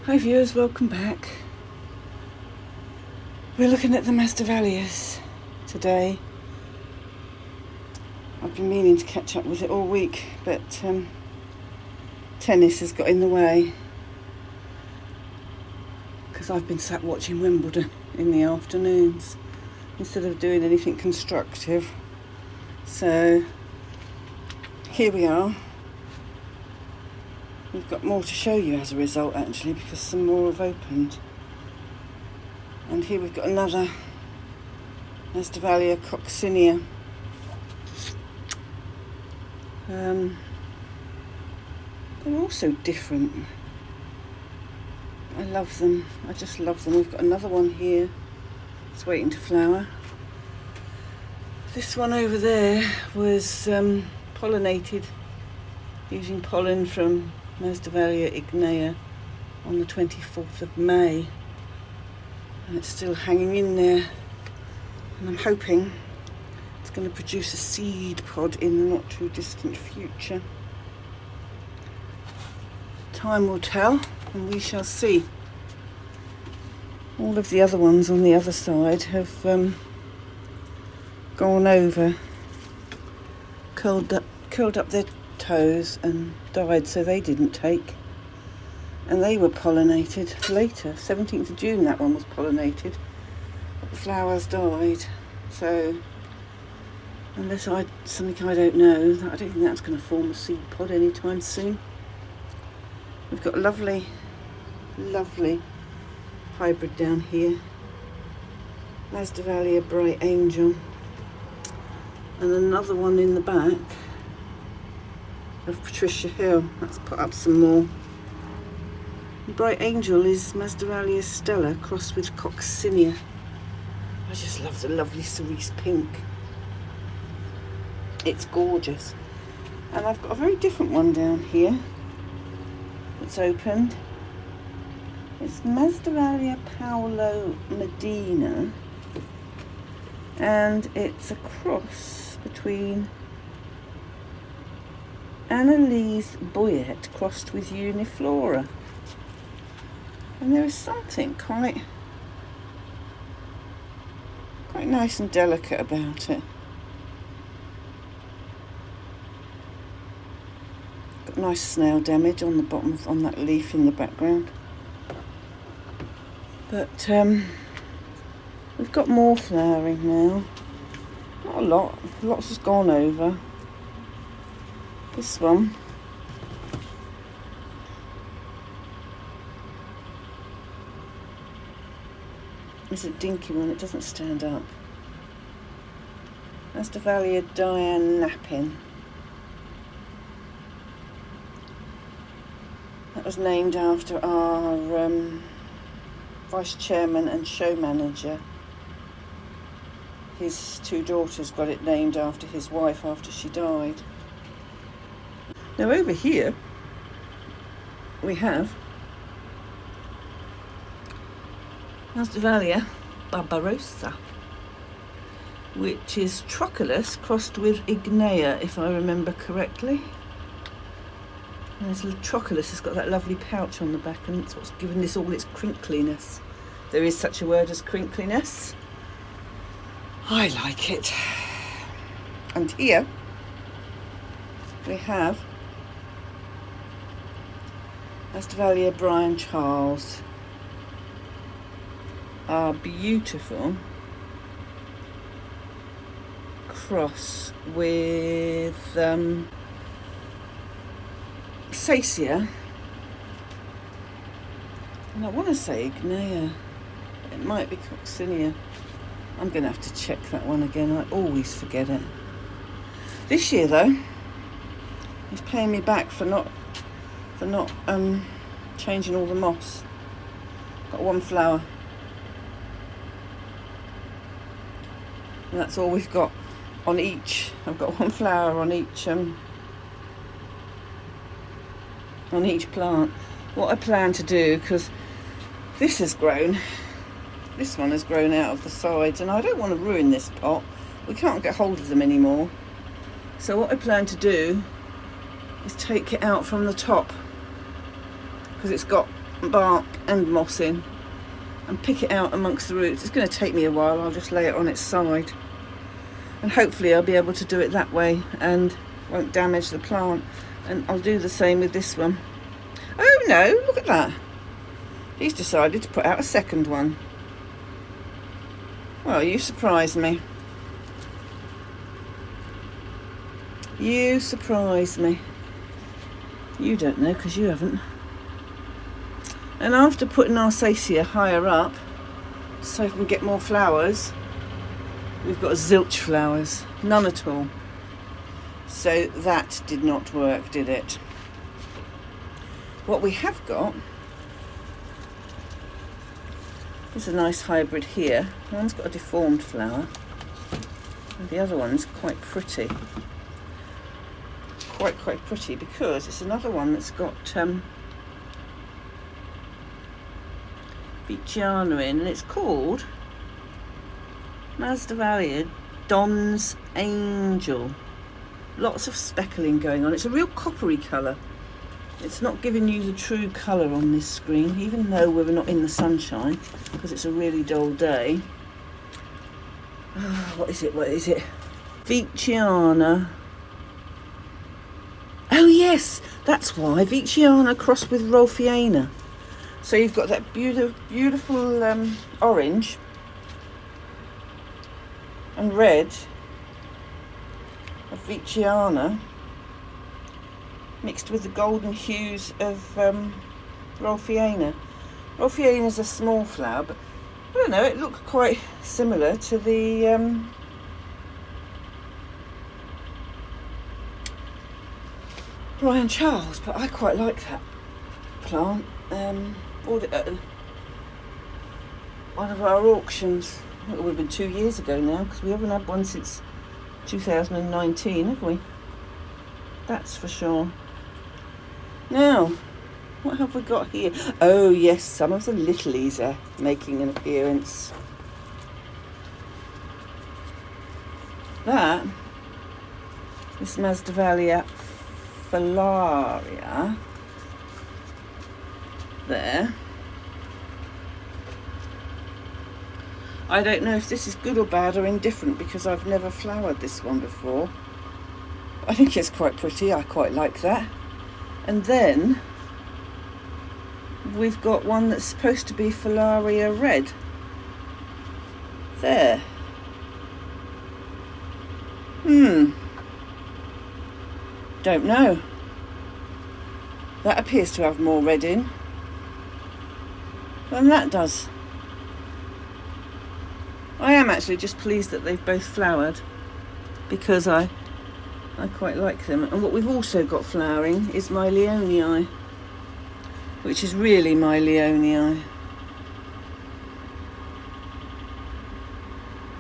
Hi viewers, welcome back. We're looking at the Masdevallias today. I've been meaning to catch up with it all week, but tennis has got in the way because I've been sat watching Wimbledon in the afternoons instead of doing anything constructive. So here we are. We've got more to show you as a result, actually, because some more have opened. And here we've got another Masdevallia coccinea. They're also different. I love them. I just love them. We've got another one here. It's waiting to flower. This one over there was pollinated using pollen from Masdevallia ignea on the 24th of May, and it's still hanging in there, and I'm hoping it's going to produce a seed pod in the not too distant future. Time will tell and we shall see. All of the other ones on the other side have gone over, curled up their toes and died, so they didn't take, and they were pollinated later. 17th of June that one was pollinated, but the flowers died. So unless something I don't know, I don't think that's going to form a seed pod anytime soon. We've got a lovely hybrid down here, Masdevallia Bright Angel, and another one in the back of Patricia Hill. Let's put up some more. Bright Angel is Masdevallia Stella crossed with coccinea. I just love the lovely cerise pink. It's gorgeous. And I've got a very different one down here that's opened. It's Masdevallia Paolo Medina, and it's a cross between Annalise Boyette crossed with Uniflora, and there is something quite nice and delicate about it. Got nice snail damage on the bottom on that leaf in the background, but we've got more flowering now. Not a lot. Lots has gone over. This one is a dinky one, it doesn't stand up. Masdevallia Diane Nappin. That was named after our vice chairman and show manager. His two daughters got it named after his wife after she died. Now over here we have Masdevallia Barbarossa, which is Latroculus crossed with Ignea, if I remember correctly. And this Latroculus has got that lovely pouch on the back, and it's what's given this all its crinkliness. There is such a word as crinkliness. I like it. And here we have Masdevallia Brian Charles, our beautiful cross with Sacia, and I want to say Ignea. It might be coccinea. I'm going to have to check that one again. I always forget it. This year though, he's paying me back for not changing all the moss. Got one flower, and that's all we've got on each. I've got one flower on each plant. What I plan to do, because this one has grown out of the sides, and I don't want to ruin this pot. We can't get hold of them anymore. So what I plan to do is take it out from the top, because it's got bark and moss in and pick it out amongst the roots. It's going to take me a while. I'll just lay it on its side, and hopefully I'll be able to do it that way and won't damage the plant. And I'll do the same with this one. Oh no, look at that. He's decided to put out a second one. Well, you surprised me. You surprised me. You don't know because you haven't. And after putting Arsacia higher up, so we can get more flowers, we've got zilch flowers. None at all. So that did not work, did it? What we have got is a nice hybrid here. One's got a deformed flower, and the other one's quite pretty. Quite pretty, because it's another one that's got Aviciano in, and it's called Masdevallia Don's Angel. Lots of speckling going on. It's a real coppery colour. It's not giving you the true colour on this screen, even though we're not in the sunshine, because it's a really dull day. What is it? Aviciano. Oh yes, that's why. Aviciano crossed with Rolfiana. So you've got that beautiful orange and red of Aviciano mixed with the golden hues of Rolfiana. Rolfiana is a small flower, but I don't know, it looked quite similar to the Brian Charles, but I quite like that plant. Bought it at one of our auctions. I think it would have been 2 years ago now, because we haven't had one since 2019, have we? That's for sure. Now, what have we got here? Oh yes, some of the littlies are making an appearance. That is Masdevallia Filaria. There. I don't know if this is good or bad or indifferent, because I've never flowered this one before. I think it's quite pretty. I quite like that. And then we've got one that's supposed to be Filaria Red. There. Don't know. That appears to have more red in than that does. I am actually just pleased that they've both flowered, because I quite like them. And what we've also got flowering is my Leonii, which is really my Leonii,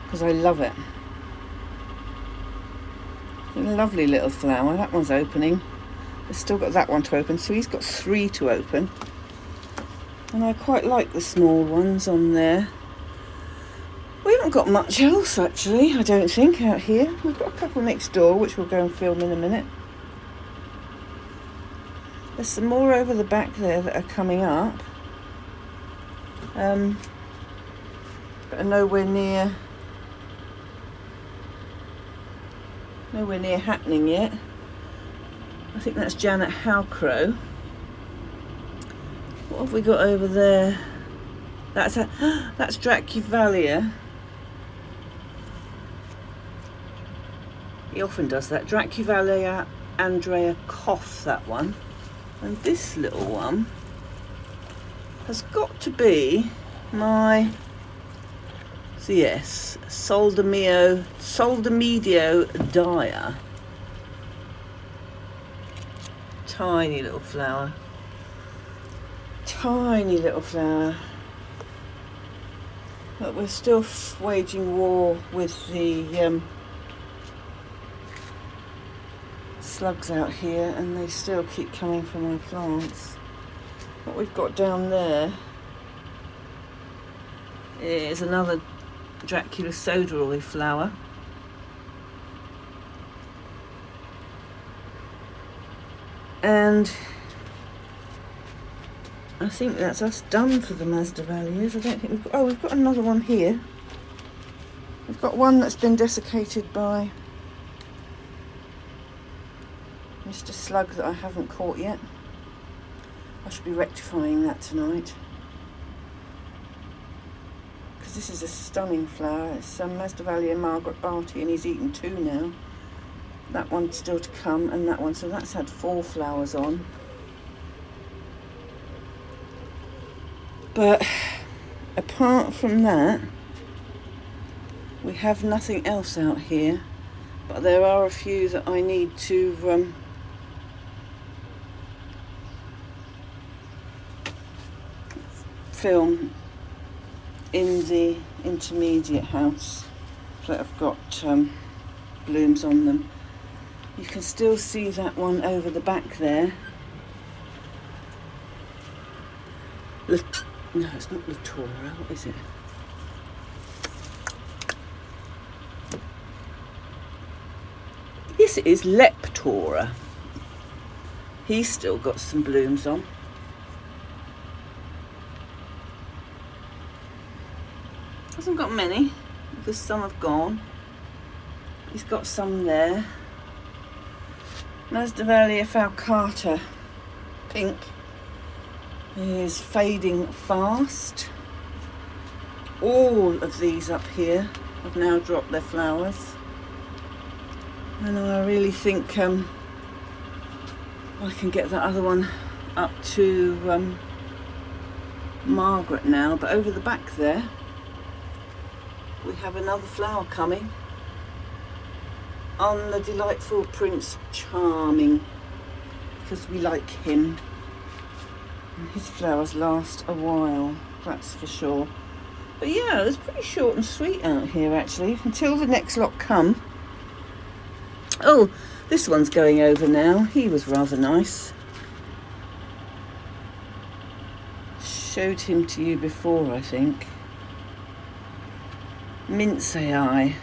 because I love it. It's a lovely little flower. That one's opening. I've still got that one to open, so he's got 3 to open. And I quite like the small ones on there. We haven't got much else actually, I don't think, out here. We've got a couple next door, which we'll go and film in a minute. There's some more over the back there that are coming up. But are nowhere near happening yet. I think that's Janet Howcrow. What have we got over there? That's Dracuvallia. He often does that. Dracuvallia Andrea Koff, that one. And this little one has got to be my Soldamedio Dia. Tiny little flower. Tiny little flower. But we're still waging war with the slugs out here, and they still keep coming for my plants. What we've got down there is another Latroculus soderoi flower. And I think that's us done for the Masdevallias. I don't think we've got... Oh, we've got another one here. We've got one that's been desiccated by Mr. Slug that I haven't caught yet. I should be rectifying that tonight. Because this is a stunning flower. It's Masdevallia Margaret Barty, and he's eaten 2 now. That one's still to come, and that one. So that's had 4 flowers on. But apart from that, we have nothing else out here. But there are a few that I need to film in the intermediate house that have got blooms on them. You can still see that one over the back there. No, it's not Latroculus. What is it? Yes, it is Leptora. He's still got some blooms on. Hasn't got many because some have gone. He's got some there. Masdevallia falcata pink is fading fast. All of these up here have now dropped their flowers, and I really think I can get that other one up to Margaret now. But over the back there we have another flower coming on the delightful Prince Charming, because we like him. His flowers last a while, that's for sure. But yeah, it's pretty short and sweet out here actually, until the next lot come. Oh, this one's going over now. He was rather nice. Showed him to you before, I think. Mince Eye.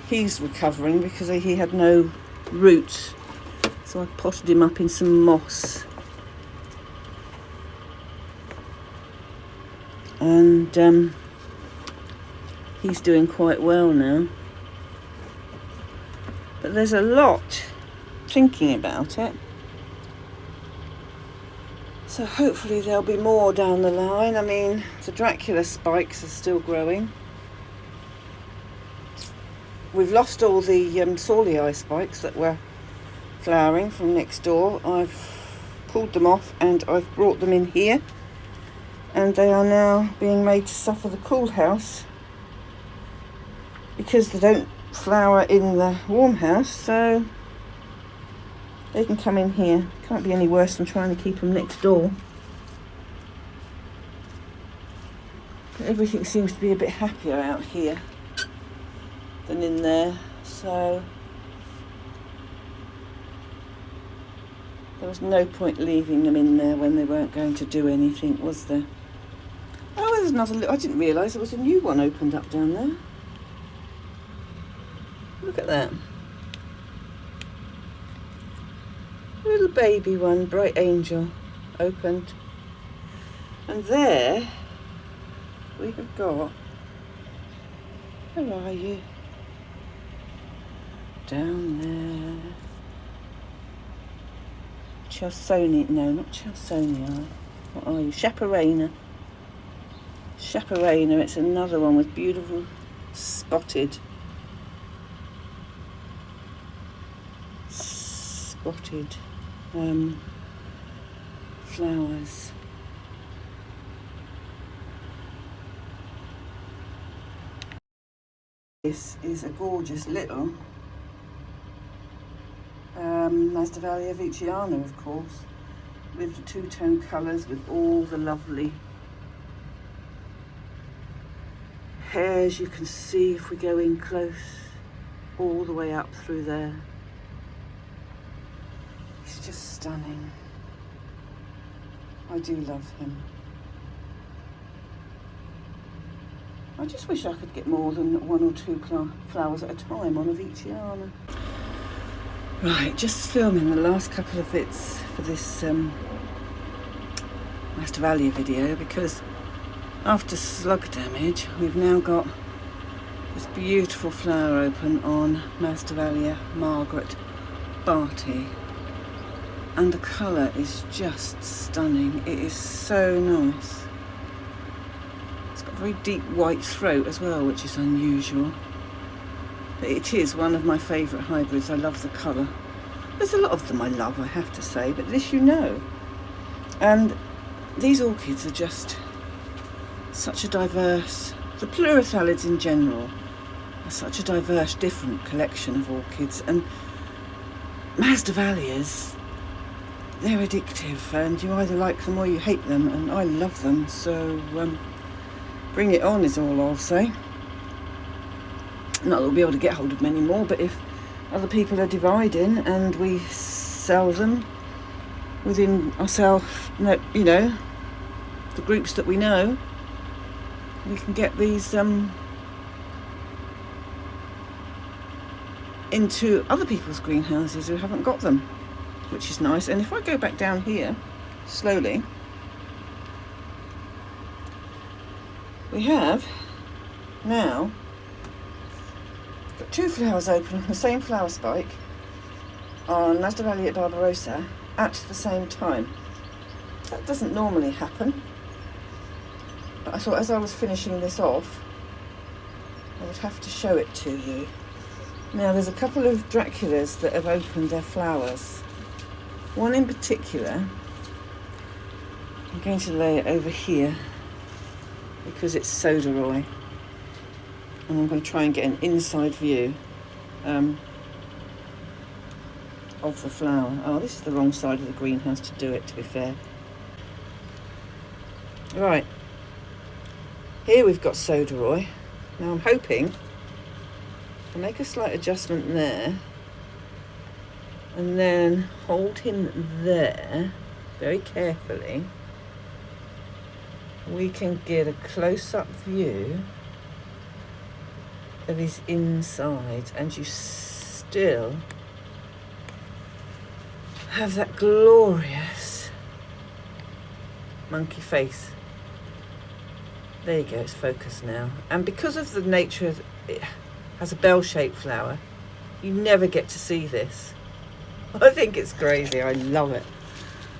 He's recovering because he had no roots. So I potted him up in some moss. And he's doing quite well now. But there's a lot thinking about it. So hopefully there'll be more down the line. I mean, the Dracula spikes are still growing. We've lost all the Sorlii spikes that were flowering from next door. I've pulled them off and I've brought them in here, and they are now being made to suffer the cool house because they don't flower in the warm house, so they can come in here. Can't be any worse than trying to keep them next door. But everything seems to be a bit happier out here than in there, so there was no point leaving them in there when they weren't going to do anything, was there? Oh, there's another little... I didn't realise there was a new one opened up down there. Look at that. Little baby one, Bright Angel, opened. And there we have got... Where are you? Down there. Chalsonia, no, not Chalsonia. What are you? Chaperana. Chaperana, it's another one with beautiful spotted flowers. This is a gorgeous little Masdevallia Aviciano, of course, with the two-tone colours, with all the lovely hairs you can see if we go in close, all the way up through there. He's just stunning. I do love him. I just wish I could get more than 1 or 2 flowers at a time on Aviciano. Right, just filming the last couple of bits for this Masdevallia video, because after slug damage we've now got this beautiful flower open on Masdevallia Margaret Barty, and the colour is just stunning. It is so nice. It's got a very deep white throat as well, which is unusual. But it is one of my favourite hybrids. I love the colour. There's a lot of them I love, I have to say, but this you know. And these orchids are just such a diverse, the pleurothalids in general are such a diverse, different collection of orchids. And Masdevallias, they're addictive, and you either like them or you hate them, and I love them, so bring it on is all I'll say. Not that we'll be able to get hold of many more, but if other people are dividing and we sell them within ourselves, you know, the groups that we know, we can get these into other people's greenhouses who haven't got them, which is nice. And if I go back down here slowly, we have now got two flowers open on the same flower spike on Masdevallia barbarossa at the same time. That doesn't normally happen, but I thought as I was finishing this off I would have to show it to you. Now there's a couple of Draculas that have opened their flowers. One in particular, I'm going to lay it over here because it's Soderoy, and I'm going to try and get an inside view of the flower. Oh, this is the wrong side of the greenhouse to do it, to be fair. Right, here we've got Soderoy. Now I'm hoping to make a slight adjustment there and then hold him there very carefully. We can get a close-up view of his inside, and you still have that glorious monkey face. There you go, it's focused now. And because of the nature of it has a bell-shaped flower, you never get to see this. I think it's crazy. I love it.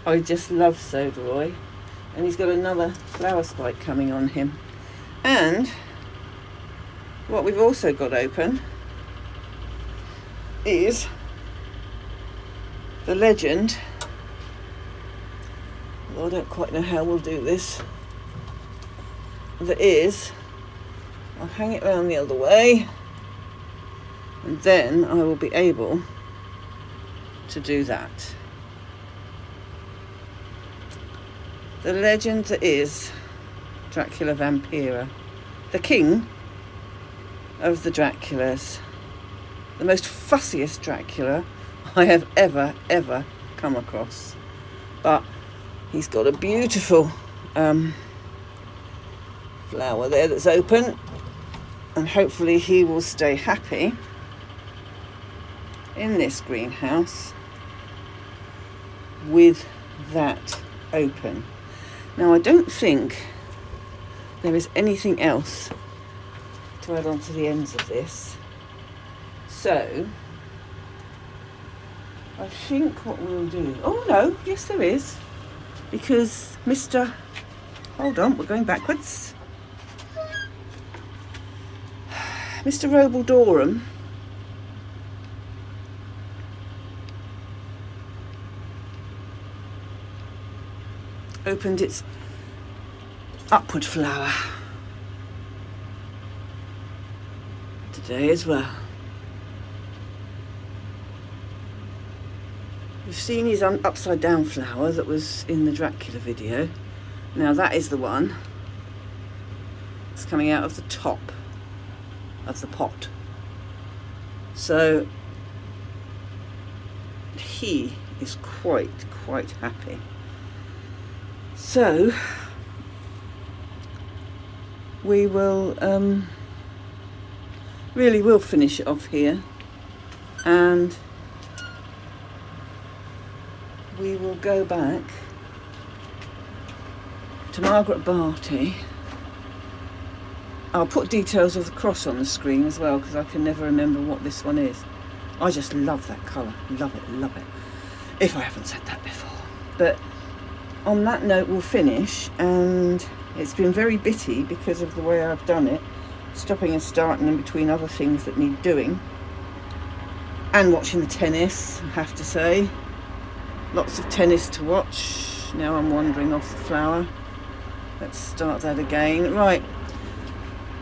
I just love Soderoy. And he's got another flower spike coming on him. And what we've also got open is the legend. Well, I don't quite know how we'll do this. That is, I'll hang it around the other way, and then I will be able to do that. The legend that is Dracula Vampira, the king of the Draculas, the most fussiest Dracula I have ever come across. But he's got a beautiful flower there that's open, and hopefully he will stay happy in this greenhouse with that open. Now I don't think there is anything else to add on to the ends of this, so I think what we'll do, oh no, yes there is, because Mr. Hold on, we're going backwards. Mr. Robeldorum opened its upward flower today as well. You've seen his upside down flower that was in the Dracula video. Now that is the one that's coming out of the top of the pot. So he is quite happy. So we will really will finish it off here, and we will go back to Margaret Barty. I'll put details of the cross on the screen as well, because I can never remember what this one is. I just love that colour. Love it, love it. If I haven't said that before. But on that note, we'll finish. And it's been very bitty because of the way I've done it. Stopping and starting in between other things that need doing. And watching the tennis, I have to say. Lots of tennis to watch. Now I'm wandering off the flower. Let's start that again. Right.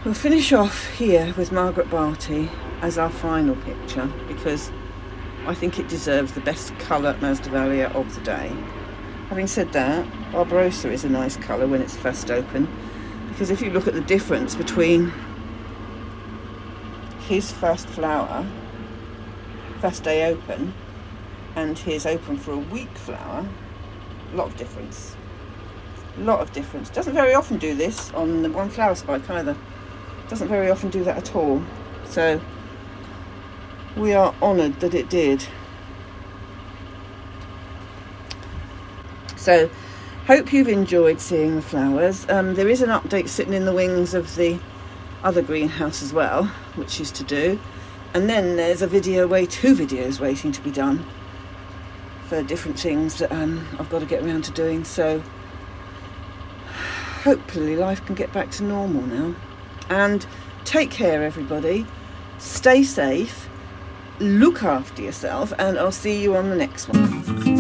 We'll finish off here with Margaret Barty as our final picture, because I think it deserves the best colour Masdevallia of the day. Having said that, Barbarossa is a nice colour when it's first open, because if you look at the difference between his first flower, first day open, and his open for a week flower, a lot of difference. Lot of difference. Doesn't very often do this on the one flower spike either. Doesn't very often do that at all. So we are honoured that it did. So hope you've enjoyed seeing the flowers. There is an update sitting in the wings of the other greenhouse as well, which is to do. And then there's two videos waiting to be done for different things that I've got to get around to doing. So hopefully life can get back to normal now. And take care, everybody. Stay safe. Look after yourself, and I'll see you on the next one.